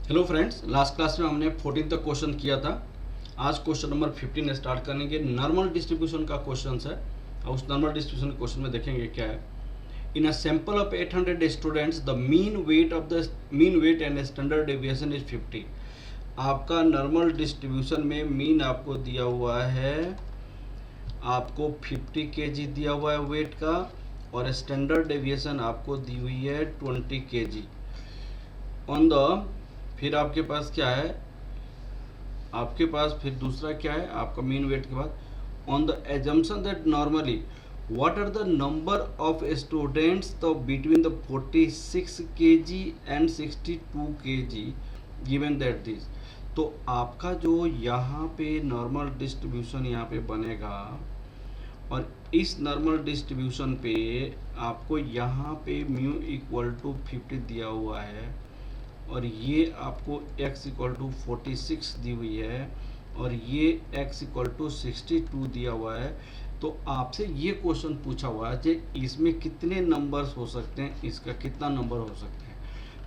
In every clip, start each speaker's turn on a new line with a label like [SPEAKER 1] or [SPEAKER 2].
[SPEAKER 1] Hello friends, last class में हमने 14 तक क्वेश्चन किया था। आज क्वेश्चन नंबर 15 स्टार्ट करेंगे। नॉर्मल डिस्ट्रीब्यूशन का क्वेश्चन है और उस नॉर्मल डिस्ट्रीब्यूशन क्वेश्चन में देखेंगे क्या है। In a sample of 800 students the mean weight and standard deviation is 50। आपका नॉर्मल डिस्ट्रीब्यूशन में मीन आपको दिया हुआ है, आपको 50 केजी दिया हुआ है वेट का, और स्टैंडर्ड डेविएशन आपको दी हुई है 20 केजी ऑन द। फिर आपके पास क्या है, आपके पास फिर दूसरा क्या है, आपका मीन वेट के बाद on the assumption that normally what are the number of students the between the 46 K G and 62 K G given that this. तो आपका जो यहाँ पे नॉर्मल डिस्ट्रीब्यूशन यहाँ पे बनेगा, और इस नॉर्मल डिस्ट्रीब्यूशन पे आपको यहाँ पे म्यू इक्वल टू 50 दिया हुआ है, और ये आपको x इक्वल टू 46 दी हुई है, और ये x इक्वल टू 62 दिया हुआ है। तो आपसे ये क्वेश्चन पूछा हुआ है कि इसमें कितने नंबर्स हो सकते हैं, इसका कितना नंबर हो सकते हैं।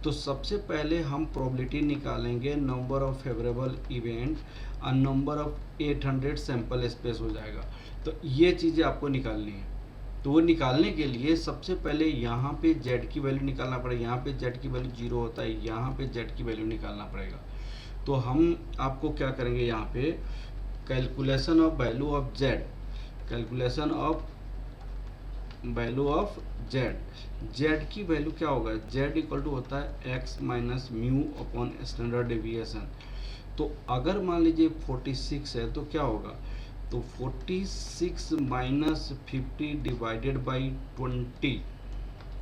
[SPEAKER 1] तो सबसे पहले हम प्रोबेबिलिटी निकालेंगे, नंबर ऑफ फेवरेबल इवेंट और नंबर ऑफ 800 सैंपल स्पेस हो जाएगा। तो ये चीज़ें आपको निकालनी है। तो वो निकालने के लिए सबसे पहले यहाँ पे z की वैल्यू निकालना पड़ेगा। यहाँ पे z की वैल्यू 0 होता है, यहाँ पे z की वैल्यू निकालना पड़ेगा। तो हम आपको क्या करेंगे, यहाँ पे calculation of value of z, calculation of value of z की वैल्यू क्या होगा, z इक्वल टू होता है x minus mu upon standard deviation. तो अगर मान लीजिए 46 है तो क्या होगा, तो 46 माइनस 50 डिवाइडेड बाई 20,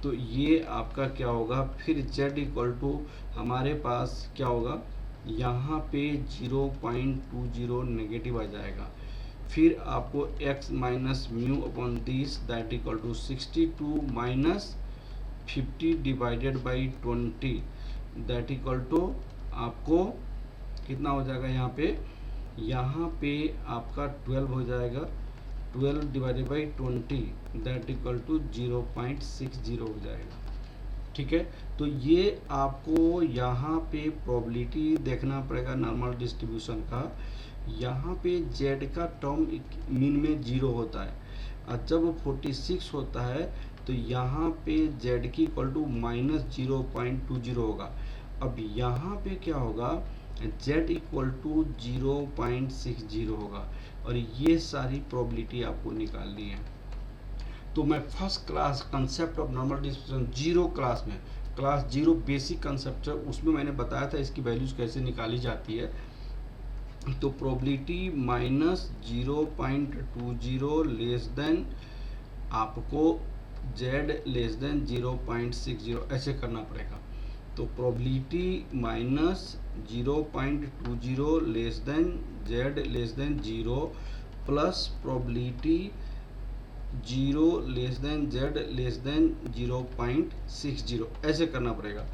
[SPEAKER 1] तो ये आपका क्या होगा। फिर z इक्वल टू हमारे पास क्या होगा, यहाँ पे 0.20 नेगेटिव आ जाएगा। फिर आपको x minus mu upon this that equal to 62 minus 50 divided by 20 that equal to आपको कितना हो जाएगा, यहाँ पे आपका 12 हो जाएगा। 12 divided by 20 that equal to 0.60 हो जाएगा। ठीक है, तो ये आपको यहाँ पे प्रोबेबिलिटी देखना पड़ेगा नॉर्मल डिस्ट्रीब्यूशन का। यहाँ पे z का टर्म मीन में 0 होता है, और जब 46 होता है तो यहाँ पे z की इक्वल टू माइनस 0.20 होगा। अब यहाँ पे क्या होगा, z इक्वल टू 0.60 होगा, और ये सारी प्रोबेबिलिटी आपको निकालनी है। तो मैं first class concept of normal distribution zero class में, क्लास 0 बेसिक कंसेप्ट है, उसमें मैंने बताया था इसकी वैल्यूज कैसे निकाली जाती है। तो प्रोबेबिलिटी माइनस 0.20 लेस देन आपको z लेस देन 0.60 ऐसे करना पड़ेगा। तो probability minus 0.20 less than z less then 0 plus probability 0 less than z less then 0.60 ऐसे करना पड़ेगा।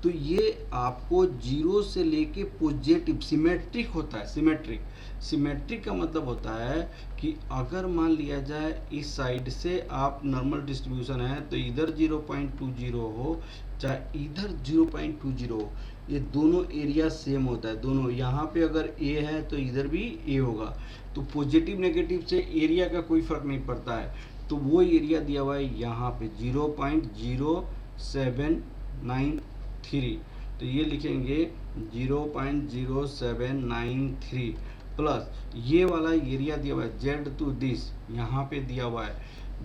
[SPEAKER 1] तो ये आपको 0 से लेके पॉजिटिव सिमेट्रिक होता है। सिमेट्रिक का मतलब होता है कि अगर मान लिया जाए इस साइड से आप नॉर्मल डिस्ट्रीब्यूशन है तो इधर 0.20 हो चाहे इधर 0.20 हो, ये दोनों एरिया सेम होता है। दोनों यहाँ पे अगर a है तो इधर भी a होगा। तो पॉजिटिव नेगेटिव से एरिया का कोई फर्क नहीं पड़ता है। तो वो एरिया दिया हुआ है यहाँ पे 0.0793, तो ये लिखेंगे 0.0793 प्लस ये वाला एरिया दिया हुआ है z टू दिस, यहाँ पे दिया हुआ है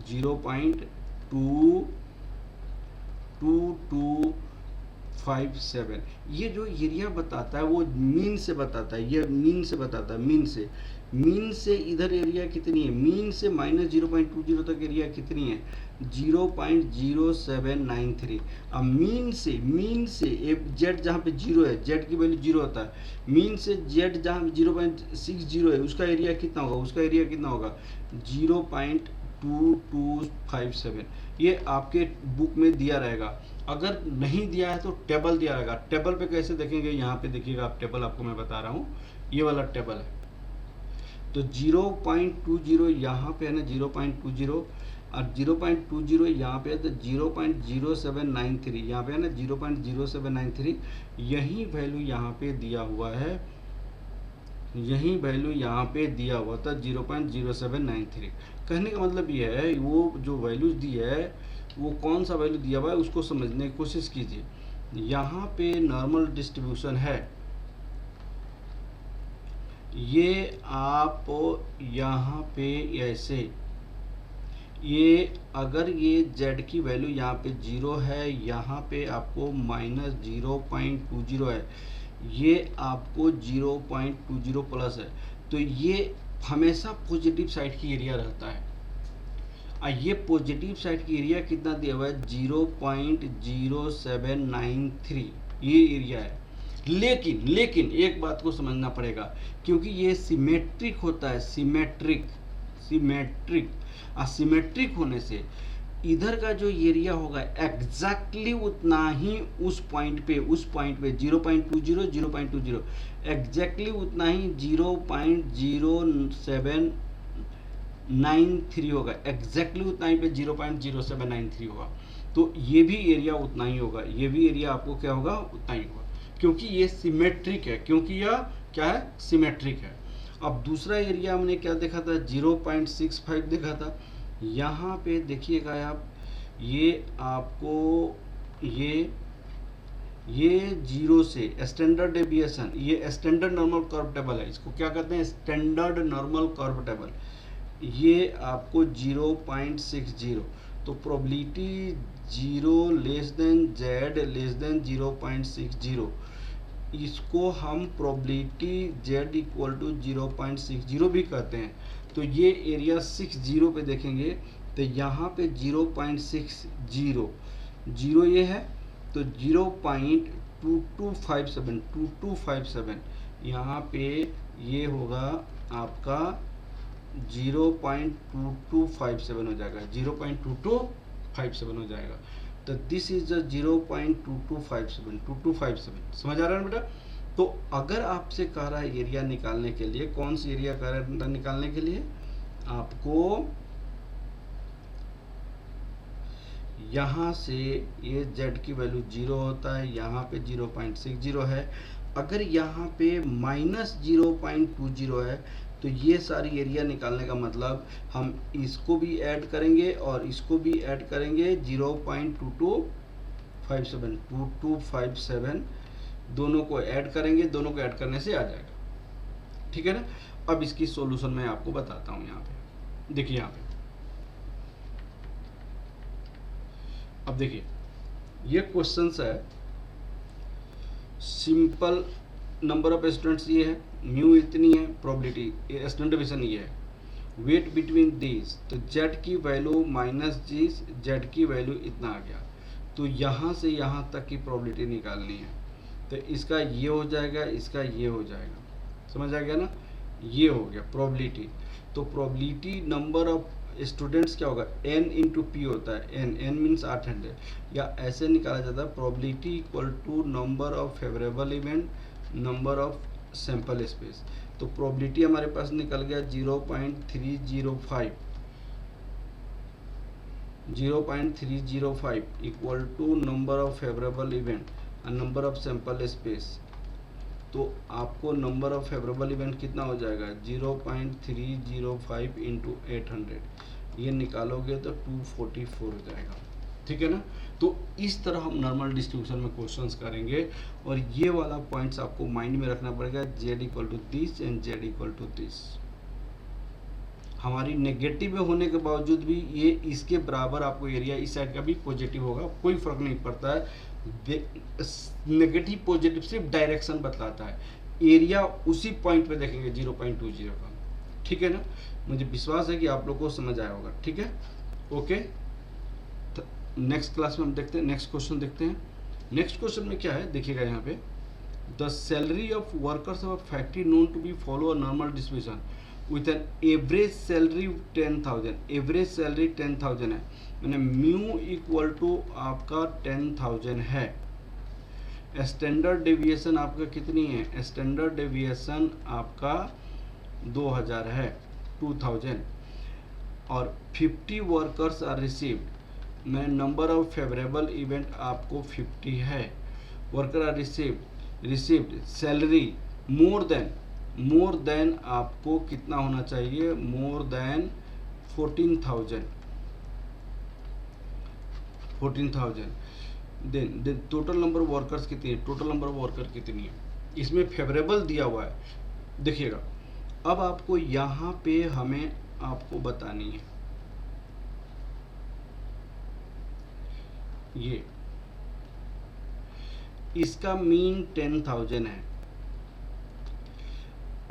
[SPEAKER 1] 0.2257। ये जो एरिया बताता है वो मीन से बताता है, ये मीन से बताता है। मीन से इधर एरिया कितनी है, मीन से माइनस 0.20 तक एरिया कितनी है 0.0793। अब मीन से z जहाँ पे 0 है, z की वैल्यू 0 होता है, मीन से z जहाँ 0.60 है उसका एरिया कितना होगा, 0.2257। ये आपके बुक में दिया रहेगा। अगर नहीं दिया है तो टेबल दिया रहेगा। टेबल पे कैसे देखेंगे, यहाँ पे देखिएगा आप, टेबल आपको मैं बता रहा हूँ, ये वाला टेबल है। तो 0.20 यहाँ पे है ना 0.20, और 0.20 यहाँ पे है तो 0.0793 यहाँ पे है ना 0.0793, यही वैल्यू यहाँ पे दिया हुआ है, यही वैल्यू यहाँ पे दिया हुआ था 0.0793। कहने का मतलब ये है वो जो वैल्यूज दी है वो कौन सा वैल्यू दिया हुआ है उसको समझने की कोशिश कीजिए। यहाँ पे नॉर्मल डिस्ट्रीब्यूशन है, ये आप यहाँ पे ऐसे, ये अगर ये z की वैल्यू यहाँ पे 0 है, यहाँ पे आपको -0.20 है, ये आपको 0.20 प्लस है, तो ये हमेशा पॉजिटिव साइड की एरिया रहता है। ये पॉजिटिव साइड की एरिया कितना दिया हुआ है 0.0793 ये एरिया है। लेकिन एक बात को समझना पड़ेगा, क्योंकि ये सिमेट्रिक होता है, सिमेट्रिक होने से इधर का जो एरिया होगा एग्जैक्टली उतना ही उस पॉइंट पे 0.20 एग्जैक्टली उतना ही 0.0793 होगा, एग्जैक्टली उतना ही पे 0.0793 होगा। तो ये भी एरिया उतना ही होगा, ये भी एरिया आपको क्या होगा उतना ही होगा, क्योंकि ये सिमेट्रिक है, क्योंकि यह क्या है सिमेट्रिक है। अब दूसरा एरिया हमने क्या देखा था 0.65 देखा था। यहाँ पे देखिएगा आप, ये आपको ये 0 से स्टैंडर्ड डेविएशन, ये स्टैंडर्ड नॉर्मल कर्व टेबल है, इसको क्या कहते हैं स्टैंडर्ड नॉर्मल कर्व टेबल, ये आपको 0.60, तो probability 0 less than z less then 0.60, इसको हम प्रोबेबिलिटी z इक्वल टू 0.60 भी कहते हैं। तो ये एरिया 60 पे देखेंगे तो यहाँ पे 0.60 ये है, तो 0.2257 यहाँ पे ये होगा आपका 0.2257 हो जाएगा, 0.2257 हो जाएगा। तो दिस इज द 0.2257 समझ आ रहा है बेटा। तो अगर आपसे कह रहा है एरिया निकालने के लिए, कौन सी एरिया कह रहा है निकालने के लिए, आपको यहाँ से ये z की वैल्यू 0 होता है, यहाँ पे 0.60 है, अगर यहाँ पे -0.20 है तो ये सारी एरिया निकालने का मतलब हम इसको भी ऐड करेंगे और इसको भी ऐड करेंगे 0.2257 दोनों को ऐड करेंगे, दोनों को ऐड करने से आ जाएगा, ठीक है ना। अब इसकी सॉल्यूशन मैं आपको बताता हूँ। यहाँ पे देखिए, यहाँ पे अब देखिए ये क्वेश्चन है, सिंपल नंबर ऑफ स्टूडेंट्स ये है, म्यू इतनी है, प्रोबेबिलिटी स्टैंडर्ड डेविएशन ये है, वेट बिटवीन दीज, तो z की वैल्यू -g, z की वैल्यू इतना आ गया, तो यहाँ से यहाँ तक की प्रोबेबिलिटी निकालनी है, तो इसका ये हो जाएगा, इसका ये हो जाएगा, समझ आ गया ना, ये हो गया प्रोबेबिलिटी। तो प्रोबेबिलिटी नंबर ऑफ स्टूडेंट्स क्या होगा n इंटू पी होता है, n मीन्स 800, या ऐसे निकाला जाता है probability equal to number of favourable event number of sample space. तो प्रोबेबिलिटी हमारे पास निकल गया 0.305 equal to number of favourable event और नंबर ऑफ सैंपल स्पेस। तो आपको नंबर ऑफ फेवरेबल इवेंट कितना हो जाएगा 0.305 इंटू 800, ये निकालोगे तो 244 हो जाएगा, ठीक है ना। तो इस तरह हम नॉर्मल डिस्ट्रीब्यूशन में क्वेश्चंस करेंगे, और ये वाला पॉइंट्स आपको माइंड में रखना पड़ेगा, z equal to 30 and z equal to 30। हमारी नेगेटिव में होने के बावजूद भी ये इसके बराबर आपको एरिया इस साइड का भी पॉजिटिव होगा, कोई फर्क नहीं पड़ता है, नेगेटिव पॉजिटिव सिर्फ डायरेक्शन बतलाता है, एरिया उसी पॉइंट पे देखेंगे 0.20 का, ठीक है ना। मुझे विश्वास है कि आप लोग को समझ आया होगा, ठीक है, ओके। नेक्स्ट क्लास में हम देखते हैं, नेक्स्ट क्वेश्चन देखते हैं। नेक्स्ट क्वेश्चन में क्या है देखिएगा, यहाँ पे the salary of workers of factory known to be follow a normal distribution with an average salary 10,000, average salary 10,000 है, मैंने म्यू इक्वल टू आपका 10,000 है, स्टैंडर्ड डेविएशन आपका कितनी है, स्टैंडर्ड डेविएशन आपका 2000 है, 2000, और 50 वर्कर्स आर रिसीव्ड, मैं नंबर ऑफ फेवरेबल इवेंट आपको 50 है, worker are received salary more than आपको कितना होना चाहिए, more than 14,000 than total number of workers कितनी है, टोटल नंबर ऑफ वर्कर कितनी है, इसमें फेवरेबल दिया हुआ है। देखिएगा अब आपको यहाँ पे हमें आपको बतानी है, ये इसका मीन 10,000 है।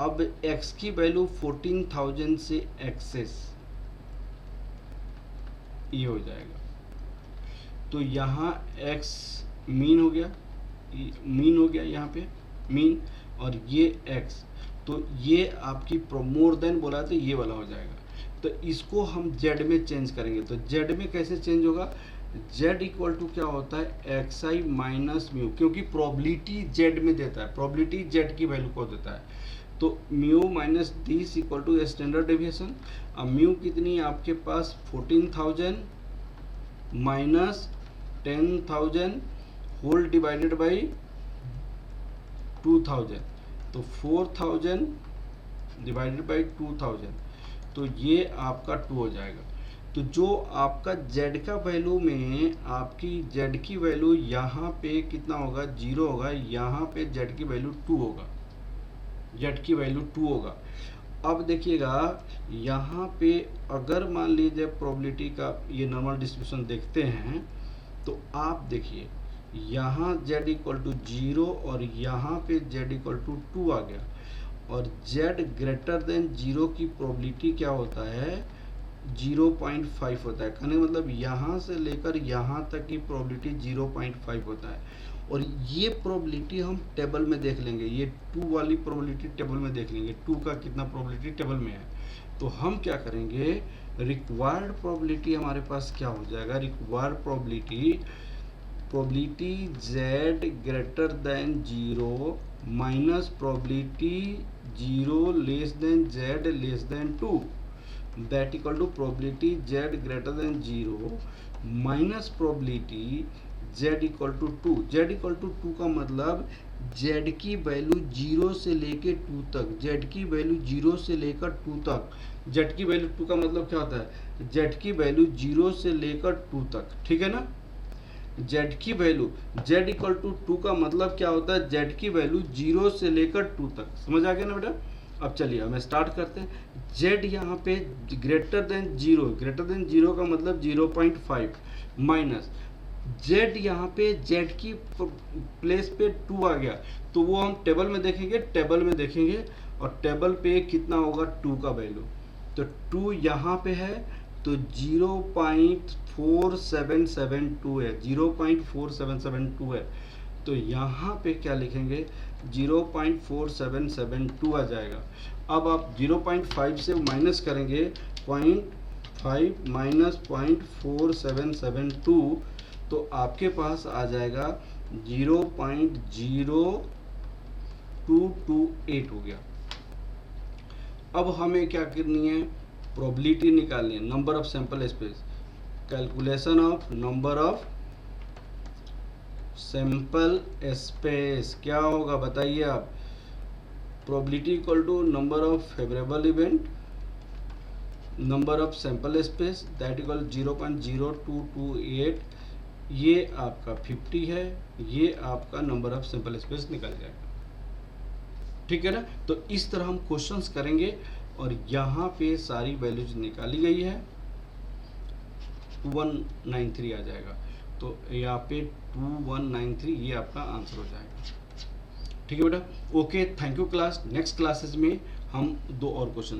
[SPEAKER 1] अब x की वैल्यू 14,000 से एक्सेस ये हो जाएगा, तो यहाँ x मीन हो गया, यहाँ पे मीन, और ये x, तो ये आपकी मोर देन बोला तो ये वाला हो जाएगा। तो इसको हम z में चेंज करेंगे, तो z में कैसे चेंज होगा, z इक्वल टू क्या होता है, xi माइनस म्यू, क्योंकि प्रोबेबिलिटी z में देता है, प्रोबेबिलिटी z की वैल्यू को देता है, तो mu minus this equal to standard deviation. अब म्यू कितनी है आपके पास, 14,000 माइनस 10,000 होल डिवाइडेड बाई 2,000, तो 4,000 डिवाइडेड बाई 2,000, तो ये आपका 2 हो जाएगा। तो जो आपका z का वैल्यू में आपकी z की वैल्यू यहाँ पे कितना होगा, 0 होगा, यहाँ पे z की वैल्यू 2 होगा, z की वैल्यू 2 होगा। अब देखिएगा यहाँ पे अगर मान लीजिए प्रोबेबिलिटी का ये नॉर्मल डिस्ट्रीब्यूशन देखते हैं, तो आप देखिए यहाँ z इक्वल टू 0 और यहाँ पे z इक्वल टू 2 आ गया, और z ग्रेटर देन 0 की प्रोबेबिलिटी क्या होता है, 0.5 होता है, कहने मतलब यहाँ से लेकर यहाँ तक की प्रोबेबिलिटी 0.5 होता है। और ये प्रोबेबिलिटी हम टेबल में देख लेंगे, ये 2 वाली प्रोबेबिलिटी टेबल में देख लेंगे, 2 का कितना प्रोबेबिलिटी टेबल में है। तो हम क्या करेंगे, रिक्वायर्ड प्रोबेबिलिटी हमारे पास क्या हो जाएगा, required probability z greater than 0 minus probability 0 less than z less than 2, that equal to probability z greater than 0 minus probability z equal to 2। z equal to 2 का मतलब z की वैल्यू 0 से लेके 2 तक, z की वैल्यू 0 से लेकर 2 तक, z की वैल्यू 2 का मतलब क्या होता है, z की वैल्यू 0 से लेकर 2 तक, ठीक है ना। z की वैल्यू z इक्वल टू 2 का मतलब क्या होता है, z की वैल्यू 0 से लेकर 2 तक, समझ आ गया ना बेटा। अब चलिए हमें स्टार्ट करते हैं, z यहाँ पे ग्रेटर देन 0 का मतलब 0.5 माइनस z यहाँ पे z की प्लेस पे 2 आ गया, तो वो हम टेबल में देखेंगे, और टेबल पे कितना होगा 2 का वैल्यू, तो 2 यहाँ पे है तो 0.4772 है, 0.4772 है, तो यहाँ पे क्या लिखेंगे 0.4772 आ जाएगा। अब आप 0.5 से माइनस करेंगे 0.5 माइनस 0.4772, तो आपके पास आ जाएगा 0.0228 हो गया। अब हमें क्या करनी है, प्रोबेबिलिटी निकालनी है, number of sample space, calculation of number of sample space क्या होगा बताइए आप, probability equal to number of favourable event, number of sample space that equal 0.0228, ये आपका 50 है, ये आपका नंबर ऑफ सैंपल स्पेस निकल जाएगा, ठीक है ना। तो इस तरह हम क्वेश्चंस करेंगे, और यहाँ पे सारी वैल्यूज निकाली गई है, 2193 आ जाएगा, तो यहाँ पे 2193 ये आपका आंसर हो जाएगा, ठीक है बेटा। Okay, thank you class. Next classes में हम 2 और क्वेश्चन